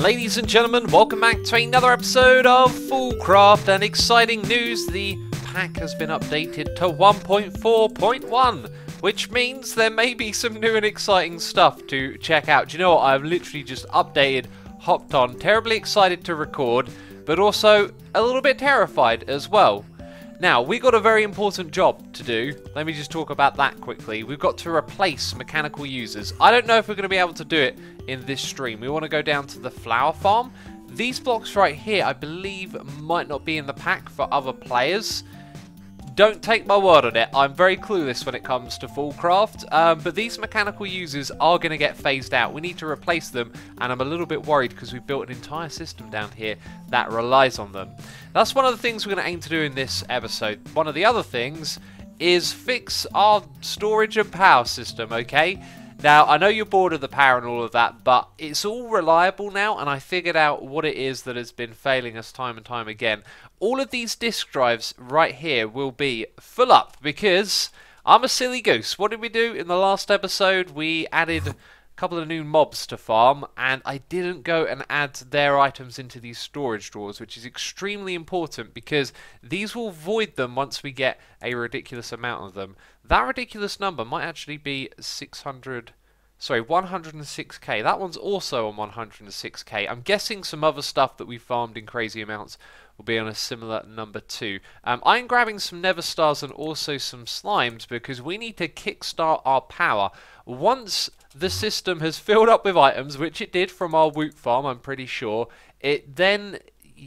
Ladies and gentlemen, welcome back to another episode of FoolCraft, and exciting news, the pack has been updated to 1.4.1, which means there may be some new and exciting stuff to check out. Do you know what, I've literally just updated, hopped on, terribly excited to record, but also a little bit terrified as well. Now, we got a very important job to do. Let me just talk about that quickly. We've got to replace mechanical users. I don't know if we're going to be able to do it in this stream. We want to go down to the flower farm. These blocks right here, I believe, might not be in the pack for other players. Don't take my word on it. I'm very clueless when it comes to FoolCraft. But these mechanical users are going to get phased out. We need to replace them, and I'm a little bit worried because we've built an entire system down here that relies on them. That's one of the things we're going to aim to do in this episode. One of the other things is fix our storage and power system, okay? Now, I know you're bored of the power and all of that, but it's all reliable now, and I figured out what it is that has been failing us time and time again. All of these disk drives right here will be full up because I'm a silly goose. What did we do in the last episode? We added a couple of new mobs to farm, and I didn't go and add their items into these storage drawers, which is extremely important because these will void them once we get a ridiculous amount of them. That ridiculous number might actually be 106k. That one's also on 106k. I'm guessing some other stuff that we farmed in crazy amounts will be on a similar number too. I'm grabbing some nether stars and also some slimes because we need to kickstart our power. Once the system has filled up with items, which it did from our woot farm, I'm pretty sure, it then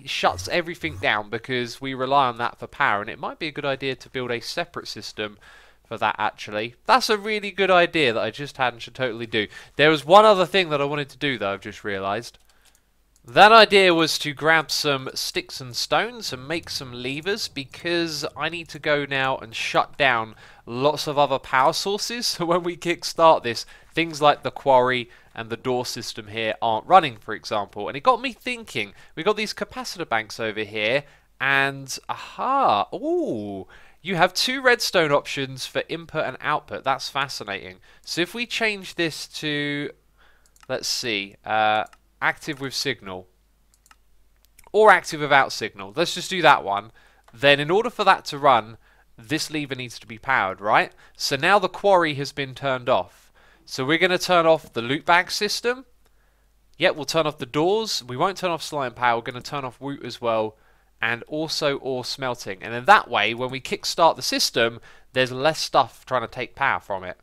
shuts everything down because we rely on that for power, and it might be a good idea to build a separate system for that, actually. That's a really good idea that I just had and should totally do. There was one other thing that I wanted to do, though, I've just realised. That idea was to grab some sticks and stones and make some levers, because I need to go now and shut down lots of other power sources. So when we kickstart this, things like the quarry and the door system here aren't running, for example. And it got me thinking. We got these capacitor banks over here, and aha, ooh, you have two redstone options for input and output. That's fascinating. So if we change this to, let's see, active with signal or active without signal. Let's just do that one. Then in order for that to run, this lever needs to be powered, right? So now the quarry has been turned off. So we're going to turn off the loot bag system. Yep, we'll turn off the doors. We won't turn off slime power. We're going to turn off woot as well. And also ore smelting. And then that way, when we kickstart the system, there's less stuff trying to take power from it.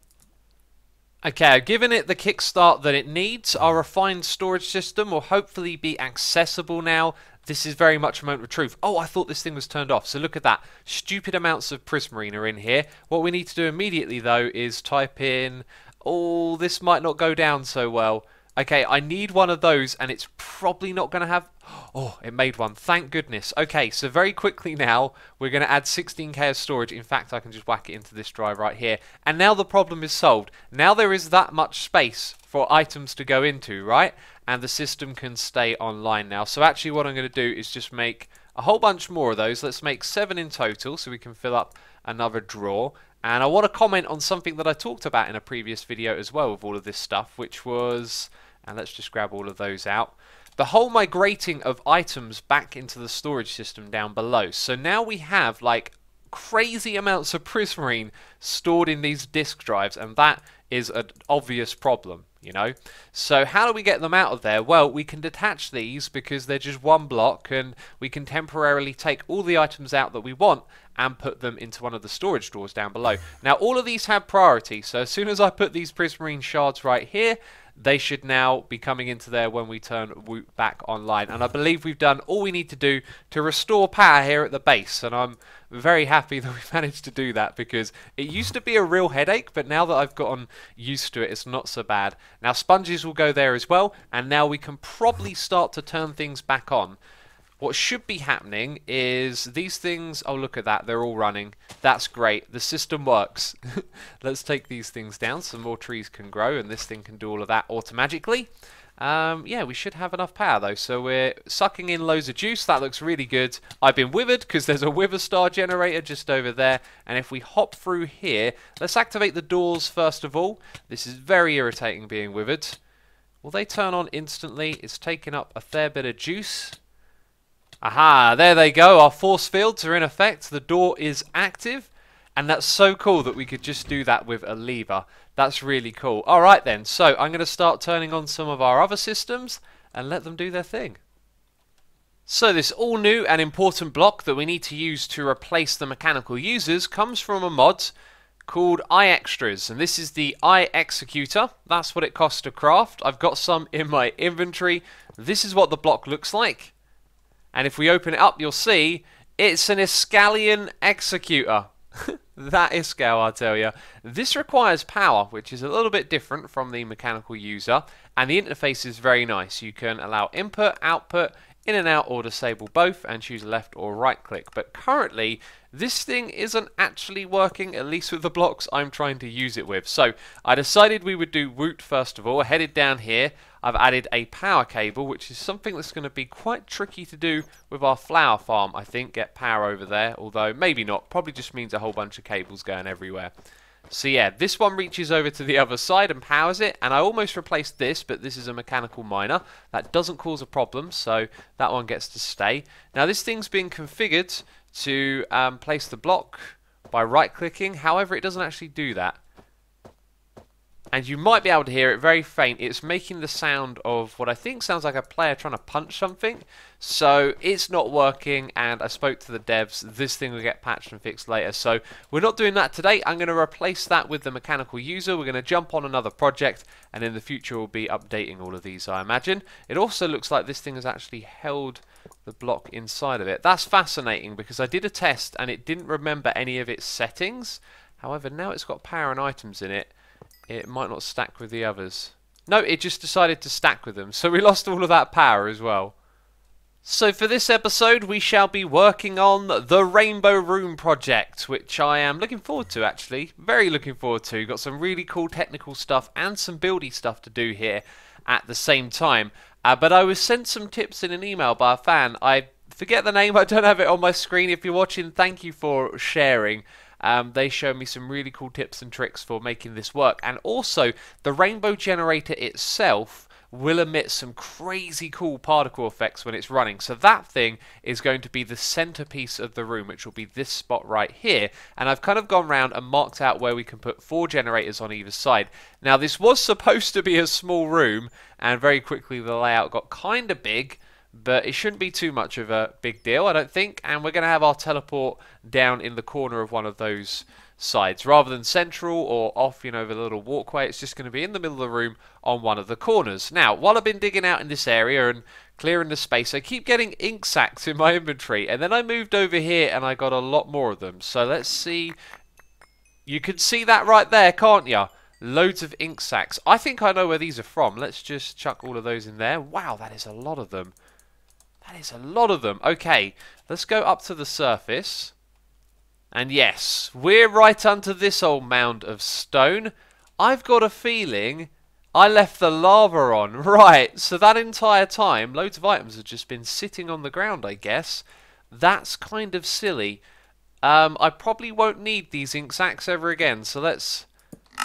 Okay, I've given it the kickstart that it needs. Our refined storage system will hopefully be accessible now. This is very much a moment of truth. Oh, I thought this thing was turned off. So look at that. Stupid amounts of prismarine are in here. What we need to do immediately, though, is type in... Oh, this might not go down so well. Okay, I need one of those, and it's probably not going to have... Oh, it made one. Thank goodness. Okay, so very quickly now, we're going to add 16k of storage. In fact, I can just whack it into this drive right here. And now the problem is solved. Now there is that much space for items to go into, right? And the system can stay online now. So actually what I'm going to do is just make a whole bunch more of those. Let's make 7 in total so we can fill up another drawer. And I want to comment on something that I talked about in a previous video as well with all of this stuff, which was... And let's just grab all of those out. The whole migrating of items back into the storage system down below. So now we have like crazy amounts of prismarine stored in these disk drives, and that is an obvious problem, you know. So how do we get them out of there? Well, we can detach these because they're just one block, and we can temporarily take all the items out that we want and put them into one of the storage drawers down below. Now all of these have priority, so as soon as I put these prismarine shards right here, they should now be coming into there when we turn woot back online. And I believe we've done all we need to do to restore power here at the base. And I'm very happy that we managed to do that because it used to be a real headache, but now that I've gotten used to it, it's not so bad. Now sponges will go there as well, and now we can probably start to turn things back on. What should be happening is these things, oh look at that, they're all running. That's great, the system works. Let's take these things down so more trees can grow and this thing can do all of that automatically. Yeah, we should have enough power though, so we're sucking in loads of juice. That looks really good. I've been withered because there's a wither star generator just over there, and if we hop through here, let's activate the doors first of all. This is very irritating being withered. Will they turn on instantly? It's taking up a fair bit of juice. Aha, there they go. Our force fields are in effect. The door is active. And that's so cool that we could just do that with a lever. That's really cool. Alright then, so I'm going to start turning on some of our other systems and let them do their thing. So this all new and important block that we need to use to replace the mechanical users comes from a mod called iExtras, and this is the iExecutor. That's what it costs to craft. I've got some in my inventory. This is what the block looks like. And if we open it up, you'll see it's an Iskalian executor. That is scale, I tell you. This requires power, which is a little bit different from the mechanical user, and the interface is very nice. You can allow input, output, in and out, or disable both, and choose left or right click. But currently, this thing isn't actually working, at least with the blocks I'm trying to use it with. So I decided we would do root first of all. Headed down here, I've added a power cable, which is something that's going to be quite tricky to do with our flower farm, I think, get power over there, although maybe not, probably just means a whole bunch of cables going everywhere. So yeah, this one reaches over to the other side and powers it, and I almost replaced this, but this is a mechanical miner. That doesn't cause a problem, so that one gets to stay. Now this thing's been configured to place the block by right-clicking, however it doesn't actually do that. And you might be able to hear it very faint. It's making the sound of what I think sounds like a player trying to punch something. So it's not working, and I spoke to the devs. This thing will get patched and fixed later. So we're not doing that today. I'm going to replace that with the mechanical user. We're going to jump on another project, and in the future we'll be updating all of these, I imagine. It also looks like this thing has actually held the block inside of it. That's fascinating because I did a test and it didn't remember any of its settings. However, now it's got power and items in it. It might not stack with the others. No, it just decided to stack with them, so we lost all of that power as well. So for this episode, we shall be working on the Rainbow Room project, which I am looking forward to, actually. Very looking forward to. Got some really cool technical stuff and some buildy stuff to do here at the same time. But I was sent some tips in an email by a fan. I forget the name, I don't have it on my screen. If you're watching, thank you for sharing. They showed me some really cool tips and tricks for making this work. And also, the rainbow generator itself will emit some crazy cool particle effects when it's running. So that thing is going to be the centerpiece of the room, which will be this spot right here. And I've kind of gone around and marked out where we can put 4 generators on either side. Now, this was supposed to be a small room, and very quickly the layout got kind of big. But it shouldn't be too much of a big deal, I don't think. And we're going to have our teleport down in the corner of one of those sides. Rather than central or off, over the little walkway, it's just going to be in the middle of the room on one of the corners. Now, while I've been digging out in this area and clearing the space, I keep getting ink sacs in my inventory. And then I moved over here and I got a lot more of them. So let's see. You can see that right there, can't you? Loads of ink sacs. I think I know where these are from. Let's just chuck all of those in there. Wow, that is a lot of them. That is a lot of them. Okay, let's go up to the surface. And yes, we're right under this old mound of stone. I've got a feeling I left the lava on. Right, so that entire time, loads of items have just been sitting on the ground, I guess. That's kind of silly. I probably won't need these ink sacs ever again. So let's,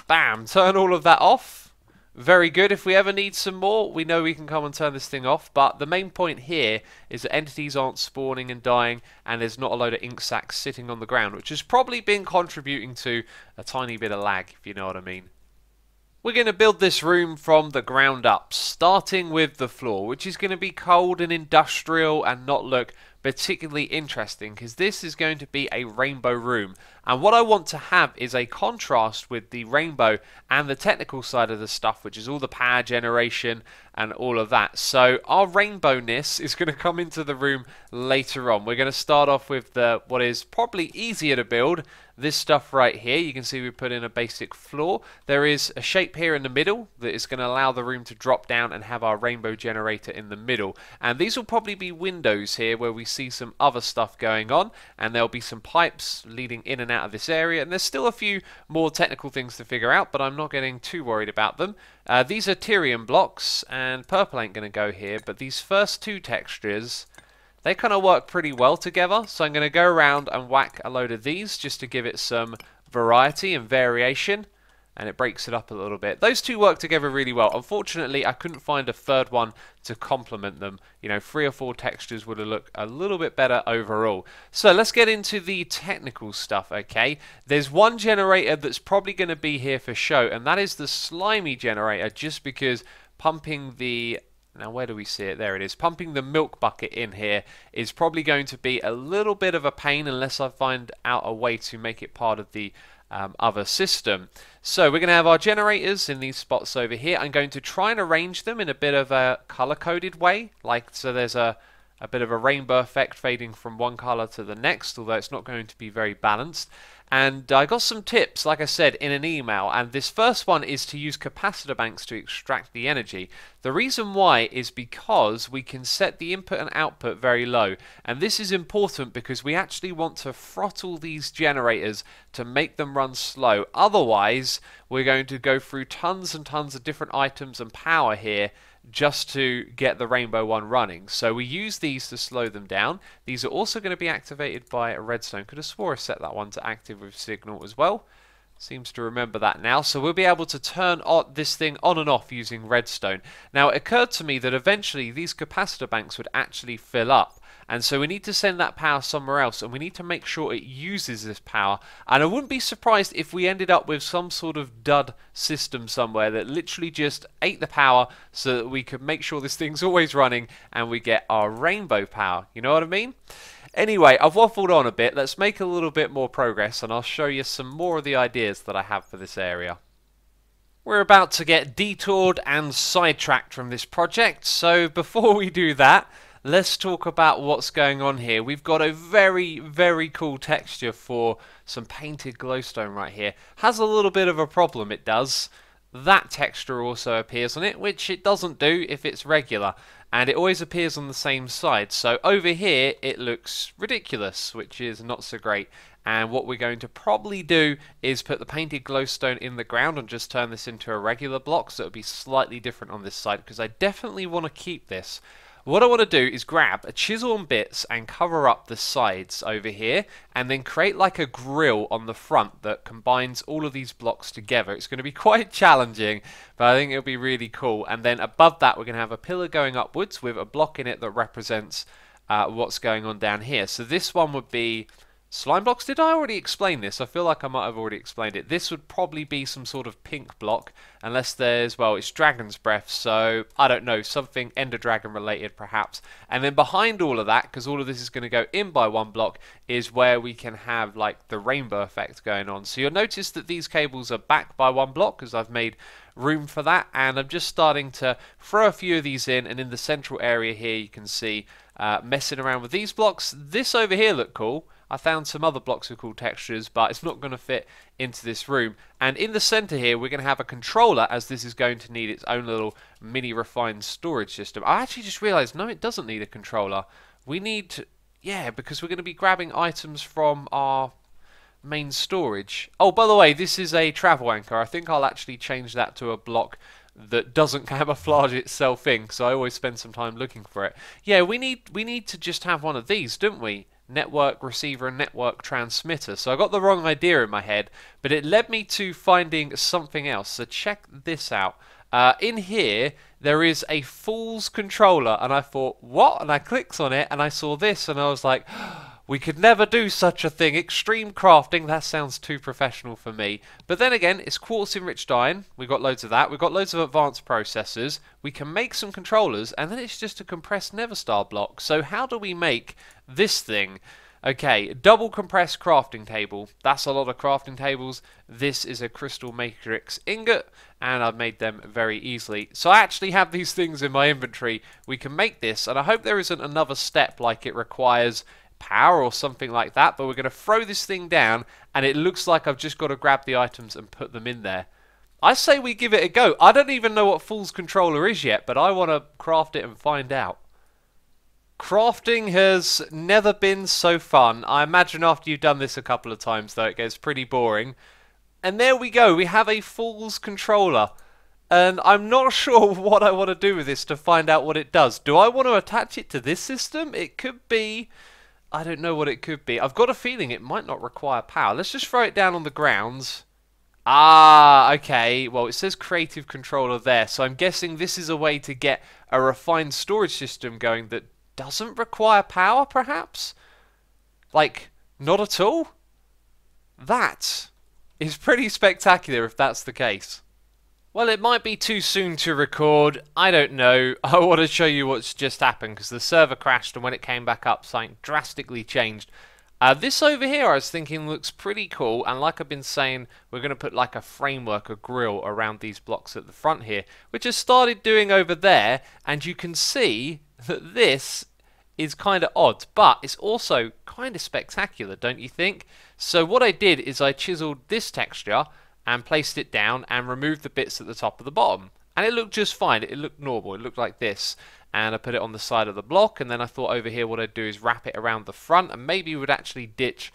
bam, turn all of that off. Very good. If we ever need some more, we know we can come and turn this thing off. But the main point here is that entities aren't spawning and dying, and there's not a load of ink sacs sitting on the ground, which has probably been contributing to a tiny bit of lag, if you know what I mean. We're going to build this room from the ground up, starting with the floor, which is going to be cold and industrial and not look particularly interesting, because this is going to be a rainbow room. And what I want to have is a contrast with the rainbow and the technical side of the stuff, which is all the power generation and all of that. So our rainbowness is going to come into the room later on. We're going to start off with what is probably easier to build, this stuff right here. You can see we put in a basic floor. There is a shape here in the middle that is going to allow the room to drop down and have our rainbow generator in the middle. And these will probably be windows here where we see some other stuff going on, and there'll be some pipes leading in and out of this area. And there's still a few more technical things to figure out, but I'm not getting too worried about them. These are Tyrian blocks, and purple ain't going to go here, but these first 2 textures, they kind of work pretty well together. So I'm going to go around and whack a load of these just to give it some variety and variation. and it breaks it up a little bit. Those two work together really well. Unfortunately, I couldn't find a third one to complement them. You know, 3 or 4 textures would have looked a little bit better overall. So let's get into the technical stuff, okay? There's one generator that's probably going to be here for show, and that is the slimy generator, just because pumping the... Now, where do we see it? There it is. Pumping the milk bucket in here is probably going to be a little bit of a pain unless I find out a way to make it part of the other system. So we're going to have our generators in these spots over here. I'm going to try and arrange them in a bit of a color-coded way, like so there's a bit of a rainbow effect fading from one color to the next, although it's not going to be very balanced. And I got some tips, like I said, in an email, and this first one is to use capacitor banks to extract the energy. The reason why is because we can set the input and output very low, and this is important because we actually want to throttle these generators to make them run slow. Otherwise, we're going to go through tons and tons of different items and power here just to get the rainbow one running. So we use these to slow them down. These are also going to be activated by a redstone. Could have swore I set that one to active with signal as well. Seems to remember that now. So we'll be able to turn this thing on and off using redstone. Now it occurred to me that eventually these capacitor banks would actually fill up. And so we need to send that power somewhere else, and we need to make sure it uses this power. And I wouldn't be surprised if we ended up with some sort of dud system somewhere that literally just ate the power so that we could make sure this thing's always running and we get our rainbow power. You know what I mean? Anyway, I've waffled on a bit. Let's make a little bit more progress, and I'll show you some more of the ideas that I have for this area. We're about to get detoured and sidetracked from this project, so before we do that, let's talk about what's going on here. We've got a very, very cool texture for some painted glowstone right here. Has a little bit of a problem, it does. That texture also appears on it, which it doesn't do if it's regular. And it always appears on the same side. So over here, it looks ridiculous, which is not so great. And what we're going to probably do is put the painted glowstone in the ground and just turn this into a regular block, so it'll be slightly different on this side, because I definitely want to keep this. What I want to do is grab a chisel and bits and cover up the sides over here, and then create like a grill on the front that combines all of these blocks together. It's going to be quite challenging, but I think it'll be really cool. And then above that, we're going to have a pillar going upwards with a block in it that represents what's going on down here. So this one would be slime blocks. Did I already explain this? I feel like I might have already explained it. This would probably be some sort of pink block, unless there's, well, it's dragon's breath, so I don't know, something ender dragon related perhaps. And then behind all of that, because all of this is going to go in by one block, is where we can have like the rainbow effect going on. So you'll notice that these cables are back by one block because I've made room for that, and I'm just starting to throw a few of these in, and in the central area here you can see messing around with these blocks. This over here look cool. I found some other blocks with cool textures, but it's not going to fit into this room. And in the center here, we're going to have a controller, as this is going to need its own little mini refined storage system. I actually just realized, no, it doesn't need a controller. We need to, yeah, because we're going to be grabbing items from our main storage. Oh, by the way, this is a travel anchor. I think I'll actually change that to a block that doesn't camouflage itself in, because I always spend some time looking for it. Yeah, we need to just have one of these, don't we? Network receiver and network transmitter. So I got the wrong idea in my head, but it led me to finding something else. So check this out. In here there is a Fool's controller, and I thought, what? And I clicked on it and I saw this, and I was like, we could never do such a thing. Extreme crafting, that sounds too professional for me. But then again, it's quartz enriched iron. We've got loads of that. We've got loads of advanced processors. We can make some controllers, and then it's just a compressed Neverstar block. So how do we make this thing? Okay, double compressed crafting table. That's a lot of crafting tables. This is a crystal matrix ingot, and I've made them very easily. So I actually have these things in my inventory. We can make this, and I hope there isn't another step like it requires power or something like that, but we're going to throw this thing down, and it looks like I've just got to grab the items and put them in there. I say we give it a go. I don't even know what Fool's controller is yet, but I want to craft it and find out. Crafting has never been so fun. I imagine after you've done this a couple of times, though, it gets pretty boring. And there we go. We have a Fool's controller. And I'm not sure what I want to do with this to find out what it does. Do I want to attach it to this system? It could be... I don't know what it could be. I've got a feeling it might not require power. Let's just throw it down on the grounds. Ah, okay. Well, it says creative controller there, so I'm guessing this is a way to get a refined storage system going that doesn't require power, perhaps? Like, not at all? That is pretty spectacular if that's the case. Well, it might be too soon to record. I don't know. I want to show you what's just happened because the server crashed, and when it came back up, something drastically changed. This over here I was thinking looks pretty cool, and like I've been saying, we're going to put like a framework, a grill around these blocks at the front here, which has started doing over there, and you can see that this is kind of odd, but it's also kind of spectacular, don't you think? So what I did is I chiseled this texture and placed it down and removed the bits at the top of the bottom, and it looked just fine. It looked normal. It looked like this. And I put it on the side of the block, and then I thought over here what I'd do is wrap it around the front, and maybe would actually ditch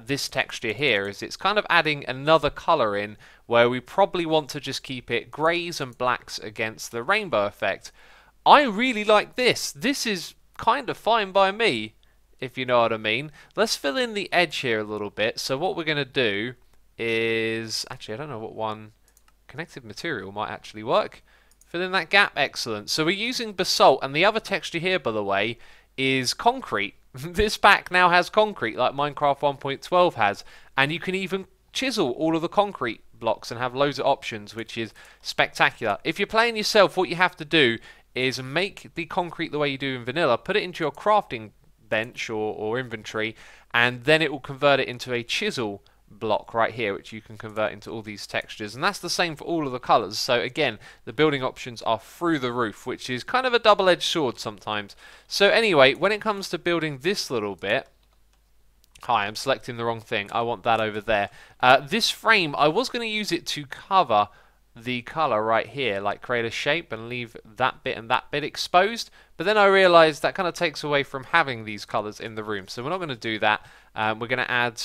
this texture here, as it's kind of adding another colour in where we probably want to just keep it greys and blacks against the rainbow effect. I really like this. This is kind of fine by me, if you know what I mean. Let's fill in the edge here a little bit. So what we're going to do is, actually I don't know what one, connective material might actually work. Fill in that gap, excellent. So we're using basalt, and the other texture here, by the way, is concrete. This pack now has concrete, like Minecraft 1.12 has, and you can even chisel all of the concrete blocks and have loads of options, which is spectacular. If you're playing yourself, what you have to do is make the concrete the way you do in vanilla, put it into your crafting bench or inventory, and then it will convert it into a chisel block right here, which you can convert into all these textures, and that's the same for all of the colors. So again, the building options are through the roof, which is kind of a double-edged sword sometimes. So anyway, when it comes to building this little bit, hi, I'm selecting the wrong thing. I want that over there. This frame, I was going to use it to cover the color right here, like create a shape and leave that bit and that bit exposed, but then I realized that kind of takes away from having these colors in the room, so we're not going to do that. We're going to add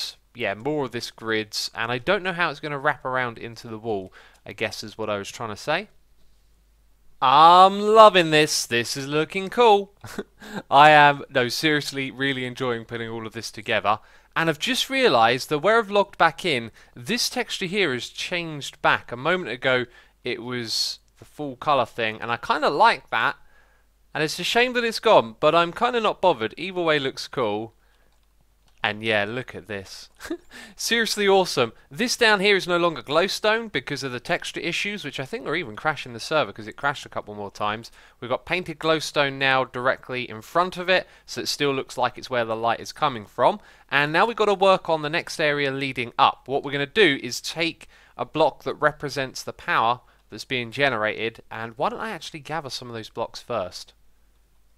more of this grids, and I don't know how it's going to wrap around into the wall, I guess is what I was trying to say. I'm loving this. This is looking cool. I am, no, seriously, really enjoying putting all of this together. And I've just realised that where I've logged back in, this texture here has changed back. A moment ago, it was the full colour thing, and I kind of like that. And it's a shame that it's gone, but I'm kind of not bothered. Either way looks cool. And yeah, look at this. Seriously awesome. This down here is no longer glowstone because of the texture issues, which I think are even crashing the server because it crashed a couple more times. We've got painted glowstone now directly in front of it, so it still looks like it's where the light is coming from. And now we've got to work on the next area leading up. What we're going to do is take a block that represents the power that's being generated, and why don't I actually gather some of those blocks first?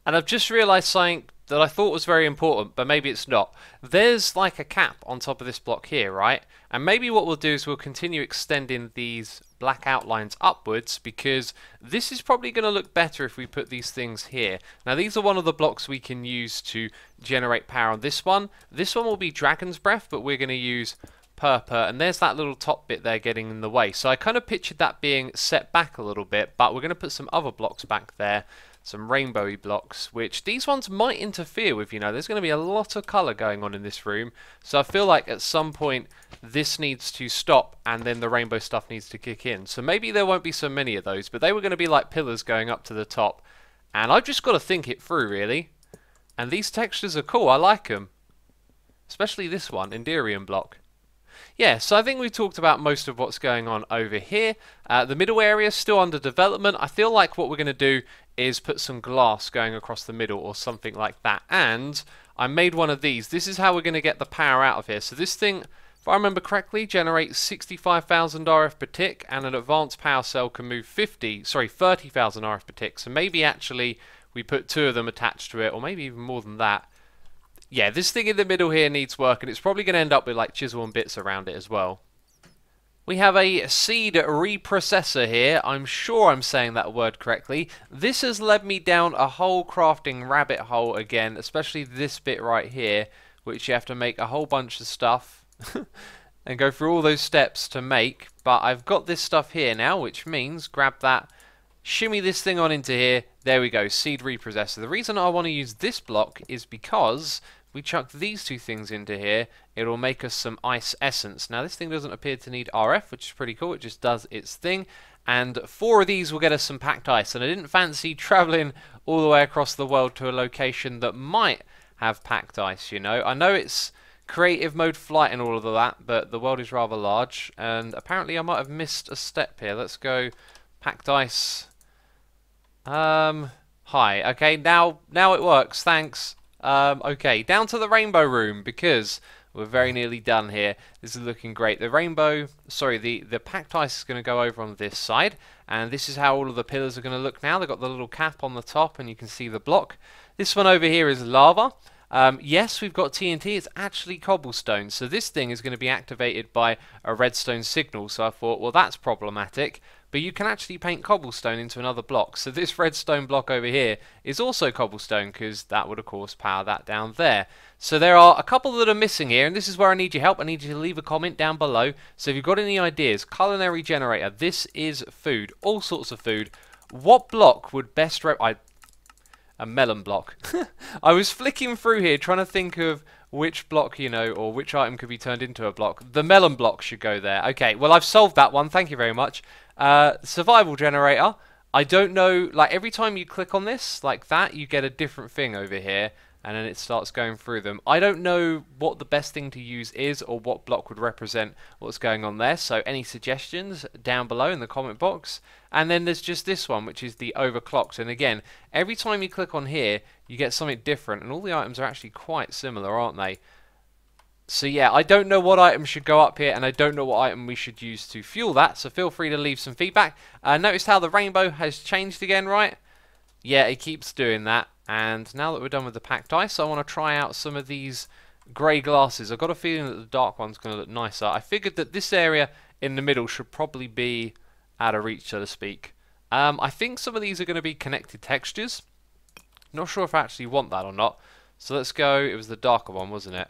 And I've just realised something that I thought was very important, but maybe it's not. There's like a cap on top of this block here, right? And maybe what we'll do is we'll continue extending these black outlines upwards, because this is probably going to look better if we put these things here. Now these are one of the blocks we can use to generate power on this one. This one will be Dragon's Breath, but we're going to use purple, and there's that little top bit there getting in the way. So I kind of pictured that being set back a little bit, but we're going to put some other blocks back there. Some rainbowy blocks, which these ones might interfere with, you know. There's going to be a lot of colour going on in this room, so I feel like at some point this needs to stop and then the rainbow stuff needs to kick in. So maybe there won't be so many of those, but they were going to be like pillars going up to the top, and I've just got to think it through, really. And these textures are cool, I like them. Especially this one, Enderium block. Yeah, so I think we've talked about most of what's going on over here. The middle area is still under development. I feel like what we're going to do is put some glass going across the middle or something like that. And I made one of these. This is how we're going to get the power out of here. So this thing, if I remember correctly, generates 65,000 RF per tick, and an advanced power cell can move 30,000 RF per tick. So maybe actually we put two of them attached to it, or maybe even more than that. Yeah, this thing in the middle here needs work, and it's probably going to end up with like chisel and bits around it as well. We have a seed reprocessor here. I'm sure I'm saying that word correctly. This has led me down a whole crafting rabbit hole again, especially this bit right here, which you have to make a whole bunch of stuff and go through all those steps to make. But I've got this stuff here now, which means grab that, shimmy this thing on into here. There we go, seed reprocessor. The reason I want to use this block is because we chuck these two things into here, it'll make us some ice essence. Now this thing doesn't appear to need RF, which is pretty cool. It just does its thing. And 4 of these will get us some packed ice. And I didn't fancy traveling all the way across the world to a location that might have packed ice, you know. I know it's creative mode flight and all of that, but the world is rather large. And apparently I might have missed a step here. Let's go packed ice. Hi. Okay, now it works. Thanks. Okay, down to the rainbow room because we're very nearly done here. This is looking great. The rainbow, sorry, the packed ice is going to go over on this side, and this is how all of the pillars are going to look now. They've got the little cap on the top, and you can see the block. This one over here is lava. Yes, we've got TNT. It's actually cobblestone, so this thing is going to be activated by a redstone signal. So I thought, well, that's problematic. But you can actually paint cobblestone into another block. So this redstone block over here is also cobblestone because that would, of course, power that down there. So there are a couple that are missing here, and this is where I need your help. I need you to leave a comment down below. So if you've got any ideas, culinary generator, this is food, all sorts of food. What block would best a melon block. I was flicking through here trying to think of which block, you know, or which item could be turned into a block. The melon block should go there. Okay, well, I've solved that one. Thank you very much. Survival generator. I don't know, like every time you click on this, like that, you get a different thing over here, and then it starts going through them. I don't know what the best thing to use is or what block would represent what's going on there, so any suggestions down below in the comment box. And then there's just this one, which is the overclocked, and again, every time you click on here, you get something different, and all the items are actually quite similar, aren't they? So yeah, I don't know what item should go up here, and I don't know what item we should use to fuel that, so feel free to leave some feedback. Notice how the rainbow has changed again, right? Yeah, it keeps doing that. And now that we're done with the packed ice, I want to try out some of these grey glasses. I've got a feeling that the dark one's going to look nicer. I figured that this area in the middle should probably be out of reach, so to speak. I think some of these are going to be connected textures. Not sure if I actually want that or not. So let's go, it was the darker one, wasn't it?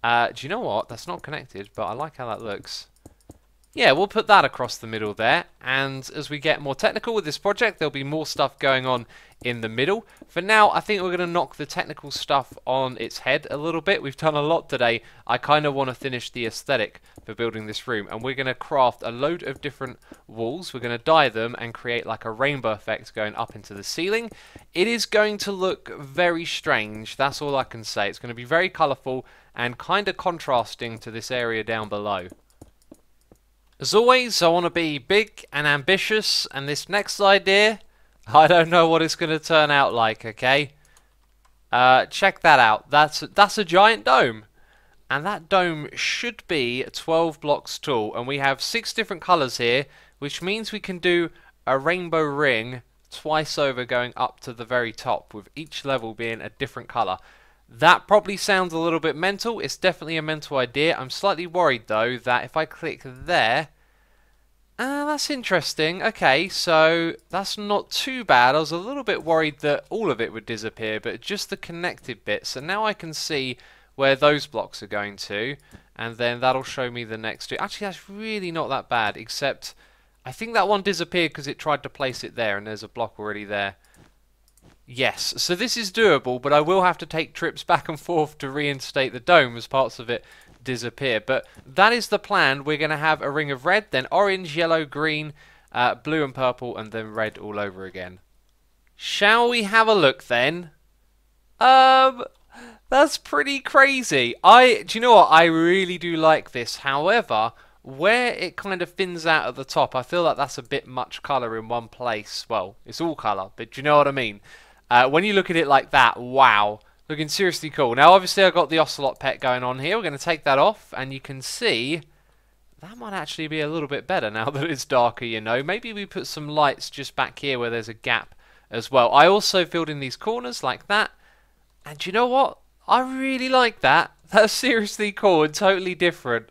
Do you know what? That's not connected, but I like how that looks. Yeah, we'll put that across the middle there, and as we get more technical with this project, there'll be more stuff going on in the middle. For now, I think we're going to knock the technical stuff on its head a little bit. We've done a lot today. I kind of want to finish the aesthetic for building this room, and we're going to craft a load of different walls. We're going to dye them and create like a rainbow effect going up into the ceiling. It is going to look very strange, that's all I can say. It's going to be very colourful and kind of contrasting to this area down below. As always, I want to be big and ambitious, and this next idea, I don't know what it's going to turn out like, okay? Check that out. That's a giant dome. And that dome should be 12 blocks tall, and we have 6 different colours here, which means we can do a rainbow ring twice over going up to the very top, with each level being a different colour. That probably sounds a little bit mental. It's definitely a mental idea. I'm slightly worried though that if I click there, that's interesting. Okay, so that's not too bad. I was a little bit worried that all of it would disappear, but just the connected bits. So now I can see where those blocks are going to, and then that'll show me the next two. Actually, that's really not that bad, except I think that one disappeared because it tried to place it there, and there's a block already there. Yes, so this is doable, but I will have to take trips back and forth to reinstate the dome as parts of it disappear. But that is the plan. We're going to have a ring of red, then orange, yellow, green, blue and purple, and then red all over again. Shall we have a look then? That's pretty crazy. Do you know what? I really do like this. However, where it kind of thins out at the top, I feel like that's a bit much colour in one place. Well, it's all colour, but do you know what I mean? When you look at it like that, wow, looking seriously cool. Now, obviously, I've got the ocelot pet going on here. We're going to take that off, and you can see that might actually be a little bit better now that it's darker, you know. Maybe we put some lights just back here where there's a gap as well. I also filled in these corners like that, and do you know what? I really like that. That's seriously cool and totally different.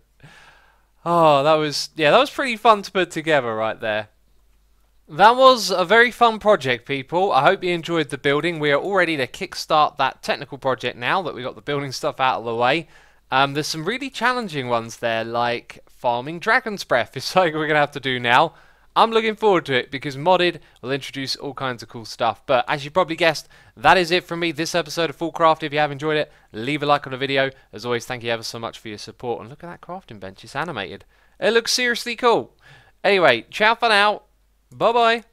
Oh, that was pretty fun to put together right there. That was a very fun project, people. I hope you enjoyed the building. We are all ready to kickstart that technical project now that we got the building stuff out of the way. There's some really challenging ones there, like farming dragon's breath. It's something we're going to have to do now. I'm looking forward to it because modded will introduce all kinds of cool stuff. But as you probably guessed, that is it from me this episode of FoolCraft. If you have enjoyed it, leave a like on the video. As always, thank you ever so much for your support. And look at that crafting bench, it's animated. It looks seriously cool. Anyway, ciao for now. Bye bye.